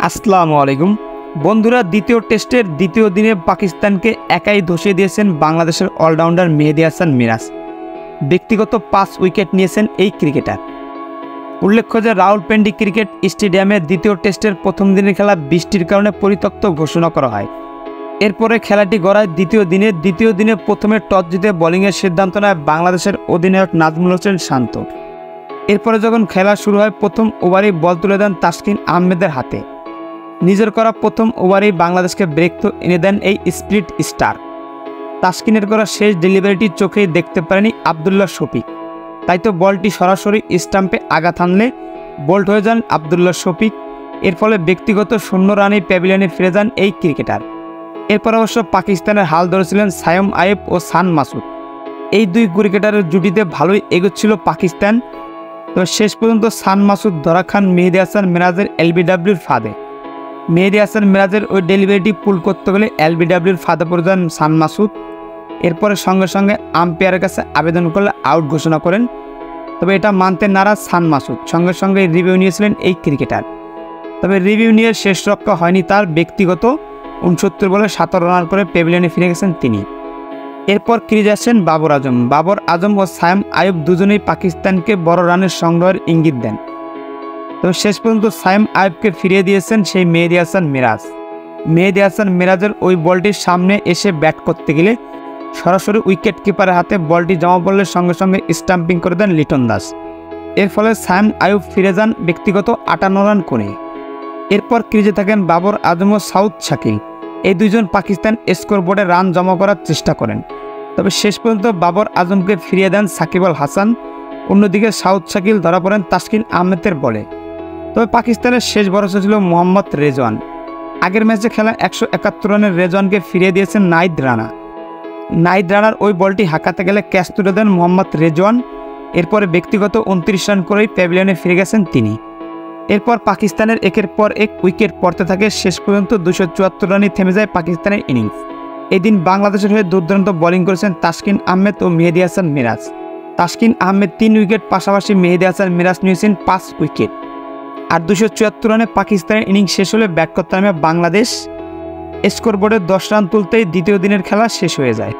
আসসালামু আলাইকুম বন্ধুরা, দ্বিতীয় টেস্টের দ্বিতীয় দিনে পাকিস্তানকে একাই ধসিয়ে দিয়েছেন বাংলাদেশের অলরাউন্ডার মেহেদী হাসান মিরাজ। ব্যক্তিগত 5 উইকেট নিয়েছেন এই ক্রিকেটার। উল্লেখ্য যে রাওয়ালপিন্ডি ক্রিকেট স্টেডিয়ামে দ্বিতীয় টেস্টের প্রথম দিনের খেলা বৃষ্টির কারণে পরিত্যক্ত ঘোষণা করা হয়। এরপরে খেলাটি গড়ায় দ্বিতীয় দিনে প্রথমে টস জিতে বোলিংয়ের সিদ্ধান্ত নেয় বাংলাদেশের অধিনায়ক নাজমুল হোসেন শান্ত। এরপরে যখন খেলা শুরু হয়, প্রথম ওভারেই বল তুলে দেন তাসকিন আহমেদের হাতে। নিজের করা প্রথম ওভারেই বাংলাদেশকে ব্রেক এনে দেন এই স্প্লিট স্টার। তাসকিনের করা শেষ ডেলিভারিটি চোখেই দেখতে পারেনি আবদুল্লাহ শফিক, তাই তো বলটি সরাসরি স্টাম্পে আঘাত হানলে বোল্ড হয়ে যান আবদুল্লাহ শফিক। এর ফলে ব্যক্তিগত 0 রানেই প্যাভিলিয়নে ফিরে যান এই ক্রিকেটার। এরপর অবশ্য পাকিস্তানের হাল ধরেছিলেন সায়ম আইয়ুব ও সান মাসুদ। এই দুই ক্রিকেটারের জুটিতে ভালোই এগোচ্ছিল পাকিস্তান, তবে শেষ পর্যন্ত সান মাসুদ ধরা খান মেহেদী হাসান মিরাজের এলবিডব্লিউর ফাঁদে। মেহেদী হাসান মিরাজের ওই ডেলিভারিটি পুল করতে গেলে এলবিডব্লিউর ফাঁদে পড়ে যান সান মাসুদ। এরপরে সঙ্গে সঙ্গে আম্পায়ারের কাছে আবেদন করলে আউট ঘোষণা করেন, তবে এটা মানতে নারাজ সান মাসুদ। সঙ্গে সঙ্গে রিভিউ নিয়েছিলেন এই ক্রিকেটার, তবে রিভিউ নিয়ে শেষ রক্ষা হয়নি তার। ব্যক্তিগত 69 বলে 17 রান করে প্যাভিলিয়নে ফিরে গেছেন তিনি। এরপর ক্রিজে আসেন বাবর আজম ও সায়ম আইয়ুব দুজনেই পাকিস্তানকে বড় রানের সংগ্রহের ইঙ্গিত দেন, তবে শেষ পর্যন্ত সায়ম আইয়ুবকে ফিরিয়ে দিয়েছেন সেই মেহেদী হাসান মিরাজ। মেহেদী হাসান মিরাজের ওই বলটির সামনে এসে ব্যাট করতে গেলে সরাসরি উইকেট কিপারের হাতে বলটি জমা পড়লে সঙ্গে সঙ্গে স্টাম্পিং করে দেন লিটন দাস। এর ফলে সায়ম আইয়ুব ফিরে যান ব্যক্তিগত 58 রান করে। এরপর ক্রিজে থাকেন বাবর আজম ও সাউদ শাকিল। এই দুইজন পাকিস্তান স্কোরবোর্ডে রান জমা করার চেষ্টা করেন, তবে শেষ পর্যন্ত বাবর আজমকে ফিরিয়ে দেন সাকিব আল হাসান। অন্যদিকে সাউদ শাকিল ধরা পড়েন তাসকিন আহমেদের বলে। তবে পাকিস্তানের শেষ ভরসা ছিল মোহাম্মদ রেজওয়ান। আগের ম্যাচে খেলা 171 রানের রেজওয়ানকে ফিরিয়ে দিয়েছেন নাহিদ রানার ওই বলটি হাঁকাতে গেলে ক্যাচ তুলে দেন মোহাম্মদ রেজওয়ান। এরপরে ব্যক্তিগত 29 রান করেই প্যাভিলিয়নে ফিরে গেছেন তিনি। এরপর পাকিস্তানের একের পর এক উইকেট পড়তে থাকে, শেষ পর্যন্ত 274 রানে থেমে যায় পাকিস্তানের ইনিংস। এদিন বাংলাদেশের হয়ে দুর্দান্ত বোলিং করেছেন তাসকিন আহমেদ ও মেহেদী হাসান মিরাজ। তাসকিন আহমেদ 3 উইকেট, পাশাপাশি মেহেদী হাসান মিরাজ নিয়েছেন 5 উইকেট। আর 274 রানে পাকিস্তানের ইনিংস শেষ হলে ব্যাট করতে নামে বাংলাদেশ। স্কোরবোর্ডে 10 রান তুলতেই দ্বিতীয় দিনের খেলা শেষ হয়ে যায়।